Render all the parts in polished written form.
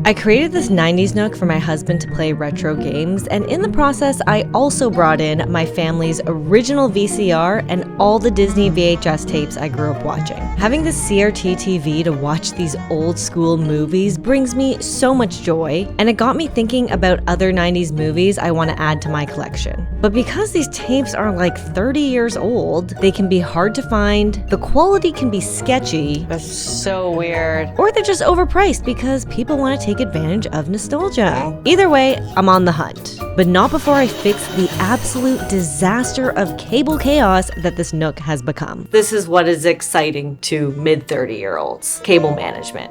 I created this 90s nook for my husband to play retro games, and in the process, I also brought in my family's original VCR and all the Disney VHS tapes I grew up watching. Having this CRT TV to watch these old school movies brings me so much joy, and it got me thinking about other 90s movies I want to add to my collection. But because these tapes are like 30 years old, they can be hard to find, the quality can be sketchy. That's so weird. Or they're just overpriced because people want to take advantage of nostalgia. Either way, I'm on the hunt. But not before I fix the absolute disaster of cable chaos that this nook has become. This is what is exciting to mid-30-year-olds. Cable management.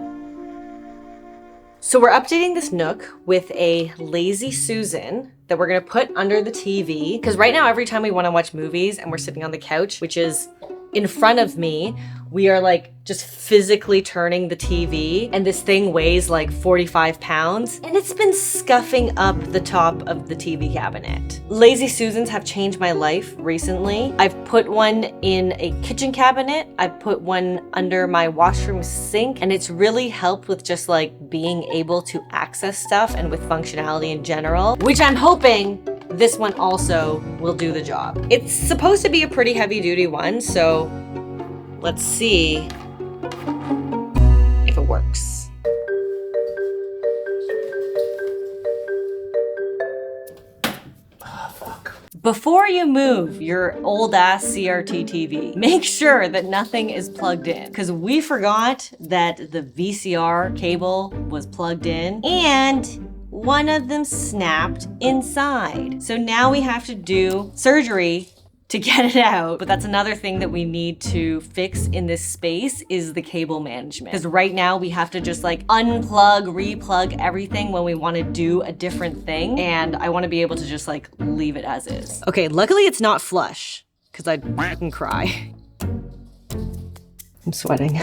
So we're updating this nook with a lazy Susan that we're gonna put under the TV. Because right now, every time we wanna watch movies and we're sitting on the couch, which is in front of me, we are like just physically turning the TV, and this thing weighs like 45 pounds, and it's been scuffing up the top of the TV cabinet. Lazy Susans have changed my life recently. I've put one in a kitchen cabinet, I've put one under my washroom sink, and it's really helped with just like being able to access stuff and with functionality in general, which I'm hoping this one also will do the job. It's supposed to be a pretty heavy duty one, so let's see if it works. Before you move your old ass CRT TV, make sure that nothing is plugged in, because we forgot that the VCR cable was plugged in and one of them snapped inside. So now we have to do surgery to get it out. But that's another thing that we need to fix in this space is the cable management. Because right now we have to just like unplug, replug everything when we want to do a different thing. And I want to be able to just like leave it as is. Okay, luckily it's not flush because I'd fucking cry. I'm sweating.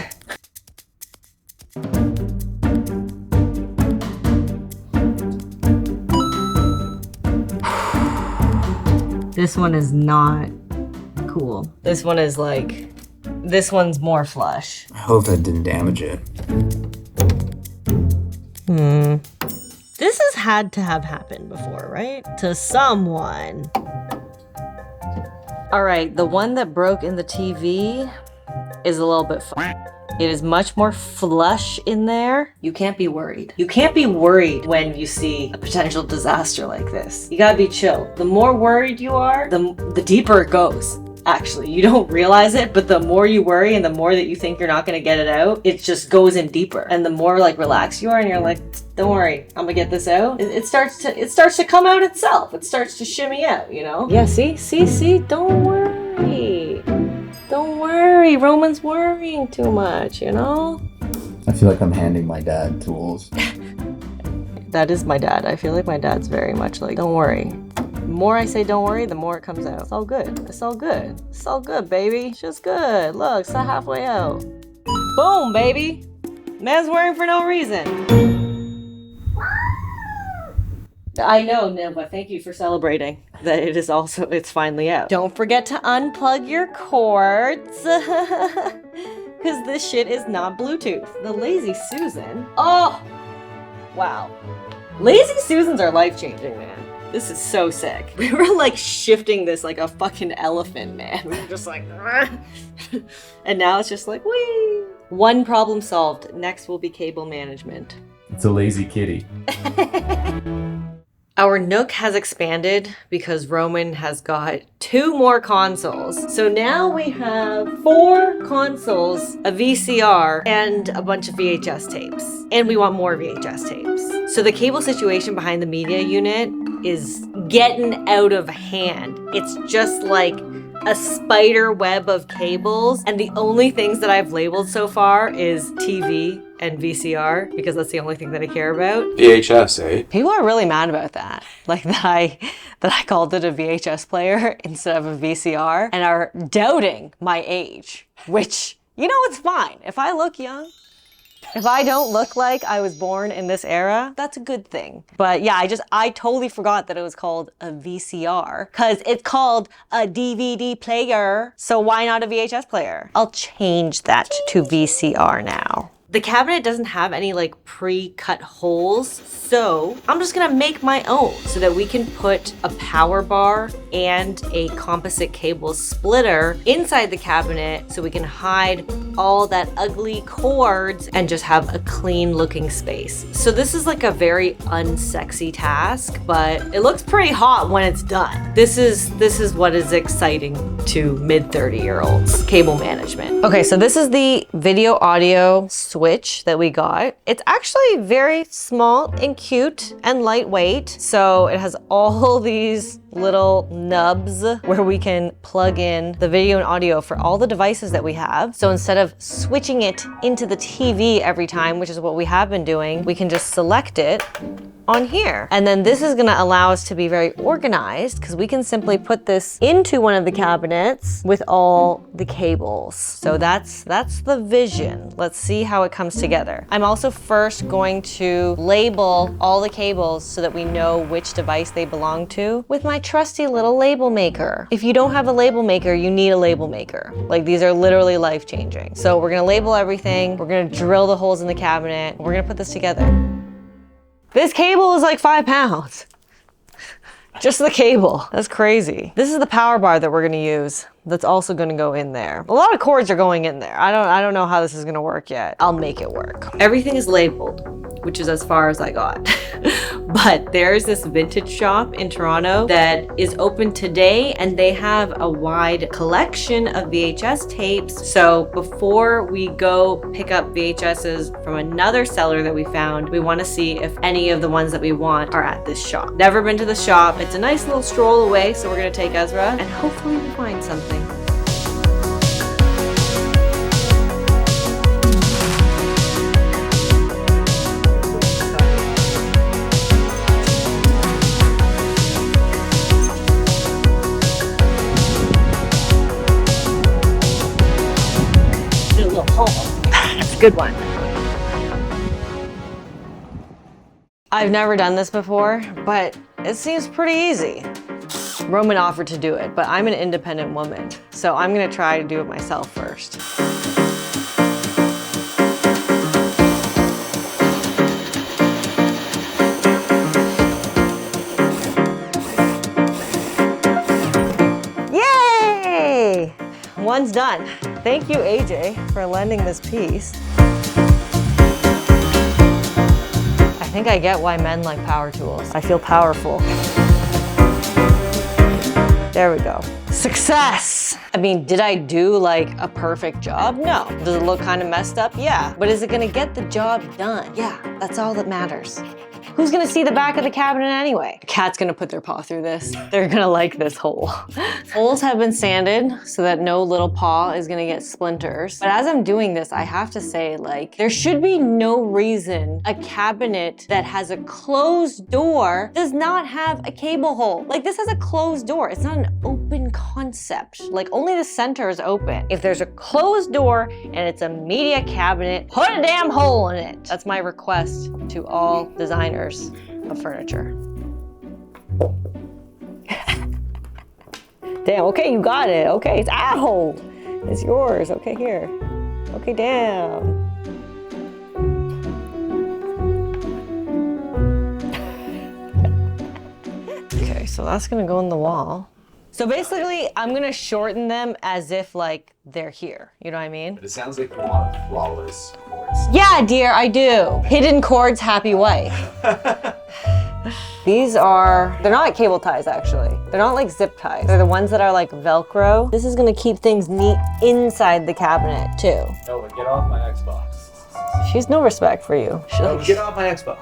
This one is not cool. This one is like, this one's more flush. I hope that didn't damage it. This has had to have happened before, right? To someone. All right, the one that broke in the TV is a little bit It is much more flush in there. You can't be worried. You can't be worried when you see a potential disaster like this. You gotta be chill. The more worried you are, the deeper it goes. Actually, you don't realize it, but the more you worry and the more that you think you're not gonna get it out, it just goes in deeper. And the more like relaxed you are and you're like, don't worry, I'm gonna get this out. It starts to come out itself. It starts to shimmy out, you know? Yeah, see, don't worry. Don't worry, Roman's worrying too much, you know? I feel like I'm handing my dad tools. That is my dad. I feel like my dad's very much like, don't worry. The more I say don't worry, the more it comes out. It's all good. It's all good. It's all good, baby. It's just good. Look, it's not halfway out. Boom, baby. Man's worrying for no reason. I know, Nilva, thank you for celebrating that it is also, it's finally out. Don't forget to unplug your cords, because this shit is not Bluetooth. The Lazy Susan, oh, wow. Lazy Susans are life-changing, man. This is so sick. We were like shifting this like a fucking elephant, man. We were just like, and now it's just like, whee. One problem solved. Next will be cable management. It's a lazy kitty. Our nook has expanded because Roman has got 2 more consoles. So now we have 4 consoles, a VCR, and a bunch of VHS tapes. And we want more VHS tapes. So the cable situation behind the media unit is getting out of hand. It's just like a spider web of cables, and the only things that I've labeled so far is TV and VCR, because that's the only thing that I care about. VHS, eh? People are really mad about that. Like that I called it a VHS player instead of a VCR, and are doubting my age, which, you know, it's fine. If I look young, if I don't look like I was born in this era, that's a good thing. But yeah, I totally forgot that it was called a VCR, because it's called a DVD player. So why not a VHS player? I'll change that to VCR now. The cabinet doesn't have any like pre-cut holes, so I'm just gonna make my own so that we can put a power bar and a composite cable splitter inside the cabinet so we can hide all that ugly cords and just have a clean looking space. So this is like a very unsexy task, but it looks pretty hot when it's done. This is what is exciting to mid 30-year-olds, cable management. Okay, so this is the video audio switch that we got. It's actually very small and cute and lightweight. So it has all these little nubs where we can plug in the video and audio for all the devices that we have. So instead of switching it into the TV every time, which is what we have been doing, we can just select it on here. And then this is gonna allow us to be very organized because we can simply put this into one of the cabinets with all the cables. So that's the vision. Let's see how it comes together. I'm also first going to label all the cables so that we know which device they belong to with my trusty little label maker. If you don't have a label maker, you need a label maker. Like, these are literally life-changing. So we're gonna label everything. We're gonna drill the holes in the cabinet. And we're gonna put this together. This cable is like 5 pounds. Just the cable. That's crazy. This is the power bar that we're gonna use. That's also gonna go in there. A lot of cords are going in there. I don't know how this is gonna work yet. I'll make it work. Everything is labeled, which is as far as I got. But there's this vintage shop in Toronto that is open today, and they have a wide collection of VHS tapes. So before we go pick up VHSs from another seller that we found, we want to see if any of the ones that we want are at this shop. Never been to the shop. It's a nice little stroll away, so we're gonna take Ezra and hopefully we'll find something. That's a good one. I've never done this before, but it seems pretty easy. Roman offered to do it, but I'm an independent woman, so I'm gonna try to do it myself first. Yay! One's done. Thank you, AJ, for lending this piece. I think I get why men like power tools. I feel powerful. There we go. Success! I mean, did I do like a perfect job? No. Does it look kind of messed up? Yeah. But is it gonna get the job done? Yeah, that's all that matters. Who's gonna see the back of the cabinet anyway? The cat's gonna put their paw through this. They're gonna like this hole. Holes have been sanded so that no little paw is gonna get splinters. But as I'm doing this, I have to say, like, there should be no reason a cabinet that has a closed door does not have a cable hole. Like, this has a closed door. It's not an open concept. Like, only the center is open. If there's a closed door and it's a media cabinet, put a damn hole in it. That's my request to all designers of furniture. Damn, okay, you got it. Okay, it's ow! It's yours. Okay, here. Okay, damn. Okay, so that's gonna go in the wall. So basically, I'm gonna shorten them as if like they're here. You know what I mean? But it sounds like you want flawless cords. Yeah, dear, I do. Hidden cords, happy wife. They're not cable ties actually. They're not like zip ties. They're the ones that are like Velcro. This is gonna keep things neat inside the cabinet too. Nova, get off my Xbox. She's no respect for you. No, get off my Xbox.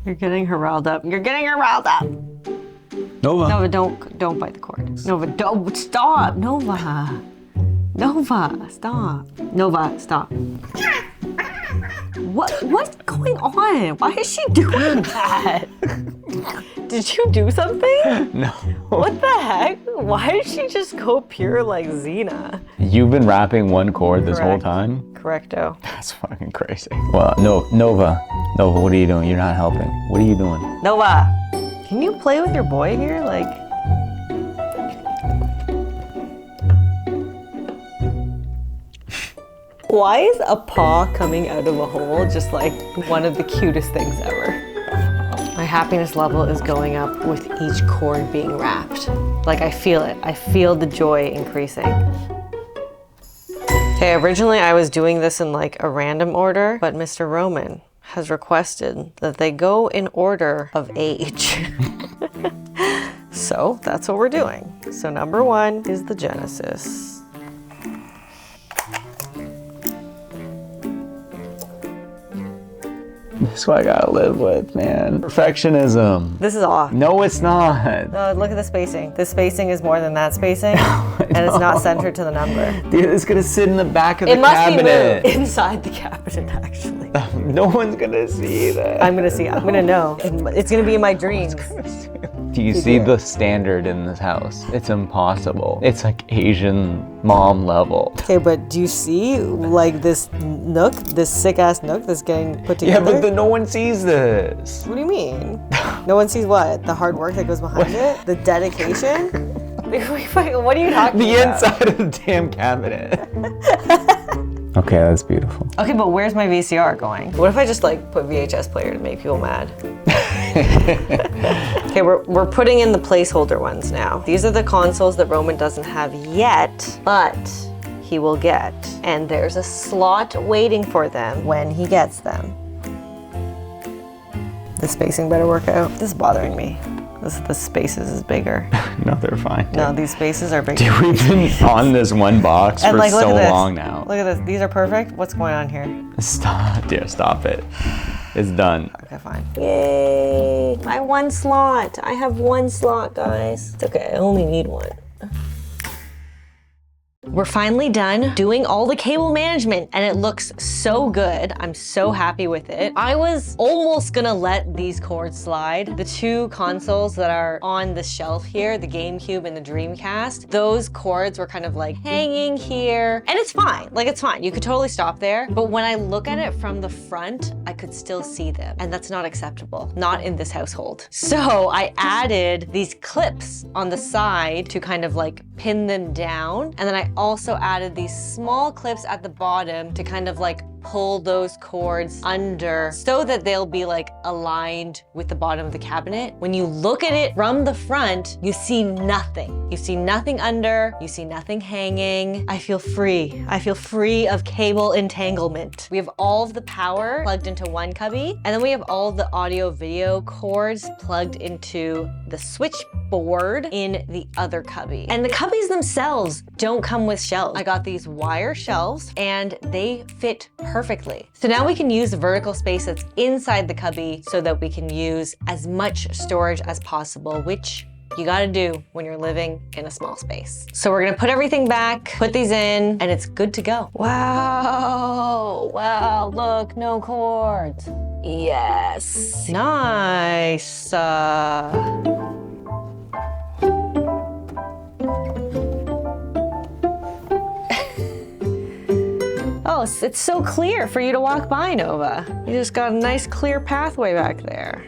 You're getting her riled up. You're getting her riled up. Nova. Nova, don't bite the cord. Nova, don't, stop. Nova. Nova, stop. Nova, stop. What's going on? Why is she doing that? Did you do something? No. What the heck? Why did she just go pure like Xena? You've been wrapping one cord this whole Correct. time? Correcto. That's fucking crazy. Well, no, Nova, what are you doing? You're not helping. What are you doing? Nova, can you play with your boy here? Like, Why is a paw coming out of a hole just like one of the cutest things ever? My happiness level is going up with each cord being wrapped. Like I feel it. I feel the joy increasing. Okay, originally I was doing this in like a random order, but Mr. Roman has requested that they go in order of age. So that's what we're doing. So number 1 is the Genesis. This is what I gotta live with, man. Perfectionism. This is off. No, it's not. Look at the spacing. The spacing is more than that spacing, and it's not centered to the number. Dude, it's gonna sit in the back of the It must cabinet. be moved inside the cabinet, actually. No one's gonna see that. I'm gonna see. I'm gonna know. It's gonna be in my dreams. Do you see the standard in this house? It's impossible. It's like Asian mom level. Okay, but do you see like this nook, this sick ass nook that's getting put together? Yeah, but no one sees this. What do you mean? No one sees what? The hard work that goes behind it? The dedication? What are you talking The about? inside of the damn cabinet. Okay, that's beautiful. Okay, but where's my VCR going? What if I just like put VHS player to make people mad? Okay, we're putting in the placeholder ones now. These are the consoles that Roman doesn't have yet, but he will get. And there's a slot waiting for them when he gets them. The spacing better work out. This is bothering me. The spaces is bigger. No, they're fine. No, these spaces are bigger. Dude, we've been on this one box for like, look so at this. long now. Look at this. These are perfect. What's going on here? Stop, dear, stop it. It's done. Okay, fine. Yay! My 1 slot. I have 1 slot, guys. It's okay. I only need 1. We're finally done doing all the cable management and it looks so good. I'm so happy with it. I was almost gonna let these cords slide. The 2 consoles that are on the shelf here, the GameCube and the Dreamcast, those cords were kind of like hanging here. And it's fine, like it's fine. You could totally stop there. But when I look at it from the front, I could still see them. And that's not acceptable, not in this household. So I added these clips on the side to kind of like pin them down. And then I also added these small clips at the bottom to kind of like pull those cords under so that they'll be like aligned with the bottom of the cabinet. When you look at it from the front, you see nothing. You see nothing under, you see nothing hanging. I feel free. I feel free of cable entanglement. We have all of the power plugged into one cubby, and then we have all of the audio video cords plugged into the switchboard in the other cubby. And the cubbies themselves don't come with shelves. I got these wire shelves and they fit perfectly. So now we can use the vertical space that's inside the cubby so that we can use as much storage as possible, which you gotta do when you're living in a small space. So we're gonna put everything back, put these in, and it's good to go. Wow, wow, look, no cords. Yes, nice. Oh, it's so clear for you to walk by, Nova. You just got a nice clear pathway back there.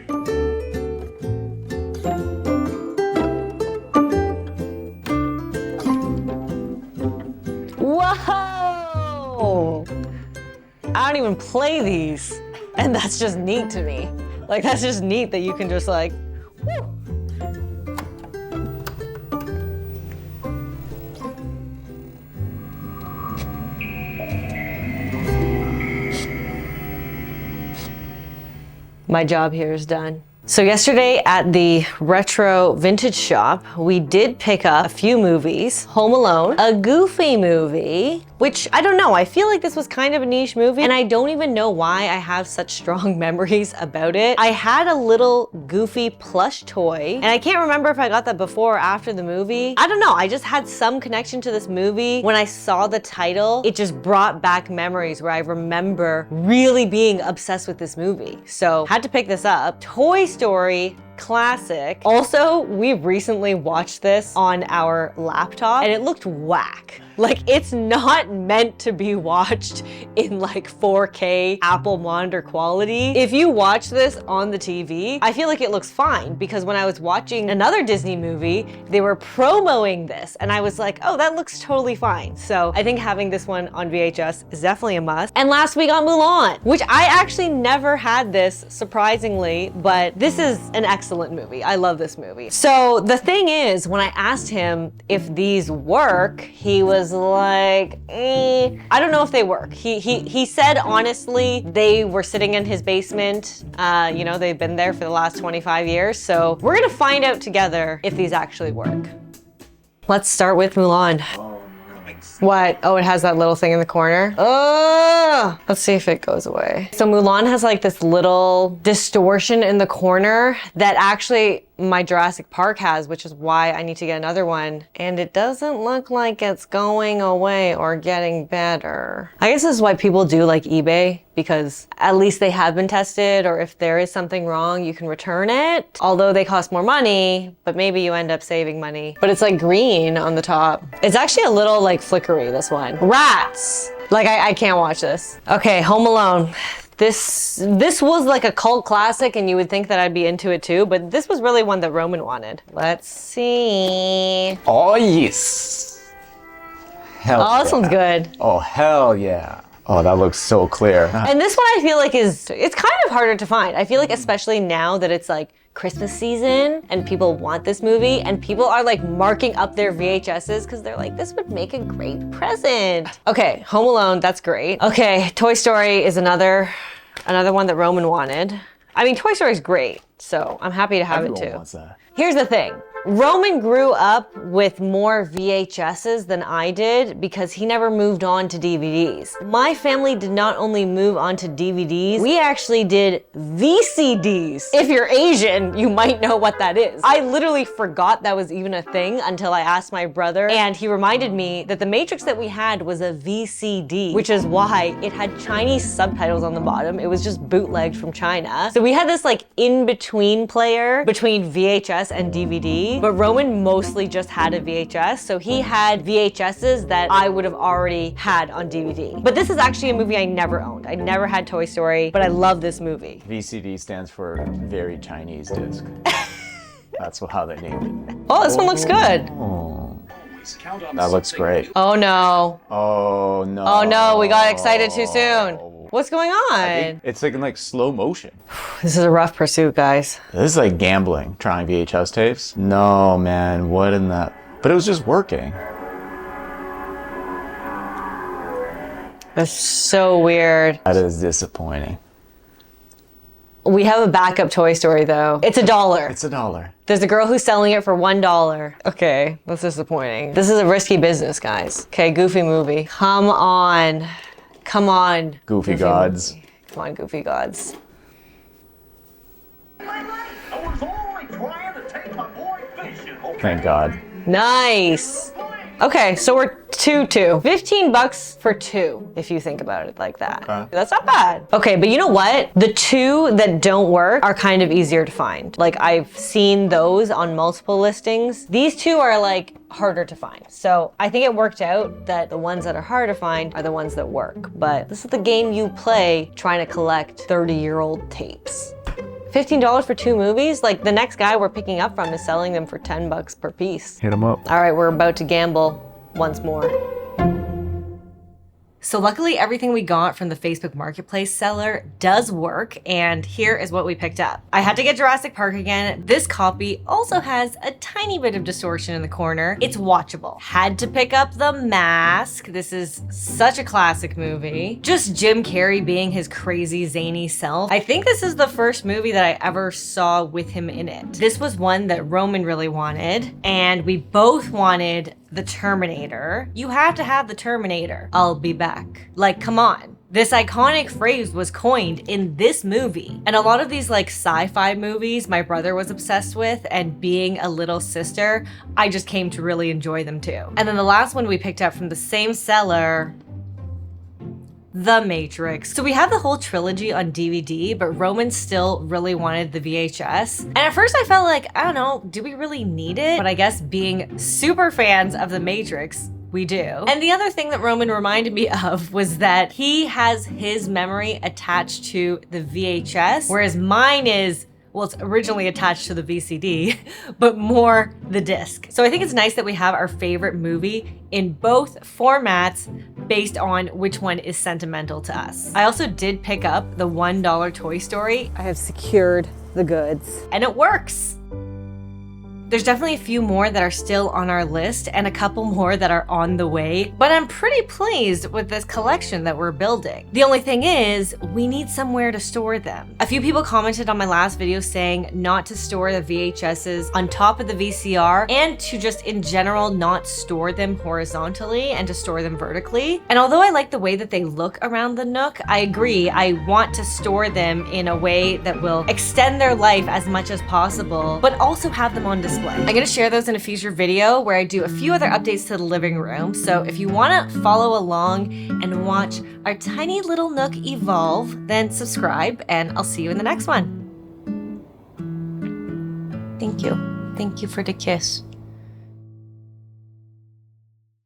Whoa! I don't even play these. And that's just neat to me. Like, that's just neat that you can just like, whew. My job here is done. So yesterday at the retro vintage shop, we did pick up a few movies. Home Alone, a Goofy movie, which I don't know, I feel like this was kind of a niche movie and I don't even know why I have such strong memories about it. I had a little Goofy plush toy and I can't remember if I got that before or after the movie. I don't know, I just had some connection to this movie. When I saw the title, it just brought back memories where I remember really being obsessed with this movie. So had to pick this up. Toy Story classic. Also, we recently watched this on our laptop and it looked whack. Like, it's not meant to be watched in like 4K Apple monitor quality. If you watch this on the TV, I feel like it looks fine because when I was watching another Disney movie, they were promoting this and I was like, oh, that looks totally fine. So I think having this one on VHS is definitely a must. And last we got Mulan, which I actually never had this, surprisingly, but this is an excellent movie. I love this movie. So the thing is, when I asked him if these work, he was like, I don't know if they work. He said, honestly, they were sitting in his basement. You know, they've been there for the last 25 years. So we're gonna find out together if these actually work. Let's start with Mulan. What? Oh, it has that little thing in the corner. Oh, let's see if it goes away. So Mulan has like this little distortion in the corner that actually my Jurassic Park has, which is why I need to get another one. And it doesn't look like it's going away or getting better. I guess this is why people do like eBay, because at least they have been tested, or if there is something wrong, you can return it. Although they cost more money, but maybe you end up saving money. But it's like green on the top. It's actually a little like flickery, this one. Rats! Like I can't watch this. Okay, Home Alone. This was like a cult classic and you would think that I'd be into it too, but this was really one that Roman wanted. Let's see. Oh, yes. Hell Oh, this yeah. one's good. Oh, hell yeah. Oh, that looks so clear. And this one I feel like it's kind of harder to find. I feel like especially now that it's like Christmas season and people want this movie and people are like marking up their VHSs because they're like, this would make a great present. Okay, Home Alone, that's great. Okay, Toy Story is another one that Roman wanted. I mean, Toy Story is great, so I'm happy to have it too. Wants that. Here's the thing. Roman grew up with more VHSs than I did because he never moved on to DVDs. My family did not only move on to DVDs, we actually did VCDs. If you're Asian, you might know what that is. I literally forgot that was even a thing until I asked my brother, and he reminded me that the Matrix that we had was a VCD, which is why it had Chinese subtitles on the bottom. It was just bootlegged from China. So we had this like in-between player between VHS and DVD. But Roman mostly just had a VHS, so he had VHSs that I would have already had on DVD. But this is actually a movie I never owned. I never had Toy Story, but I love this movie. VCD stands for Very Chinese Disc. That's how they named it. Oh, this one looks good. Oh, that looks great. Oh no. Oh no. Oh no, we got excited too soon. What's going on? It's like in like slow motion. This is a rough pursuit, guys. This is like gambling, trying VHS tapes. No, man, what in that? But it was just working. That's so weird. That is disappointing. We have a backup Toy Story though. It's $1. It's $1. There's a girl who's selling it for $1. Okay, that's disappointing. This is a risky business, guys. Okay, Goofy movie. Come on. Come on. Goofy gods. Movie. Come on, Goofy gods. Thank God. Nice. Okay, so we're 2-2. 15 bucks for 2, if you think about it like that. Okay. That's not bad. Okay, but you know what? The 2 that don't work are kind of easier to find. Like, I've seen those on multiple listings. These 2 are like harder to find. So I think it worked out that the ones that are hard to find are the ones that work. But this is the game you play trying to collect 30-year-old tapes. $15 for 2 movies? Like, the next guy we're picking up from is selling them for 10 bucks per piece. Hit him up. All right, we're about to gamble once more. So luckily everything we got from the Facebook Marketplace seller does work, and here is what we picked up. I had to get Jurassic Park again. This copy also has a tiny bit of distortion in the corner. It's watchable. Had to pick up The Mask. This is such a classic movie. Just Jim Carrey being his crazy zany self. I think this is the first movie that I ever saw with him in it. This was one that Roman really wanted, and we both wanted The Terminator. You have to have The Terminator. I'll be back. Like, come on. This iconic phrase was coined in this movie. And a lot of these like sci-fi movies my brother was obsessed with, and being a little sister, I just came to really enjoy them too. And then the last one we picked up from the same seller, The Matrix. So we have the whole trilogy on DVD, but Roman still really wanted the VHS. And at first I felt like, I don't know, do we really need it? But I guess being super fans of The Matrix, we do. And the other thing that Roman reminded me of was that he has his memory attached to the VHS, whereas mine is, well, it's originally attached to the VCD, but more the disc. So I think it's nice that we have our favorite movie in both formats based on which one is sentimental to us. I also did pick up the $1 Toy Story. I have secured the goods. And it works. There's definitely a few more that are still on our list and a couple more that are on the way, but I'm pretty pleased with this collection that we're building. The only thing is, we need somewhere to store them. A few people commented on my last video saying not to store the VHSs on top of the VCR and to just in general not store them horizontally and to store them vertically. And although I like the way that they look around the Nook, I agree, I want to store them in a way that will extend their life as much as possible, but also have them on display. I'm gonna share those in a future video where I do a few other updates to the living room. So if you wanna follow along and watch our tiny little Nook evolve, then subscribe and I'll see you in the next one. Thank you. Thank you for the kiss.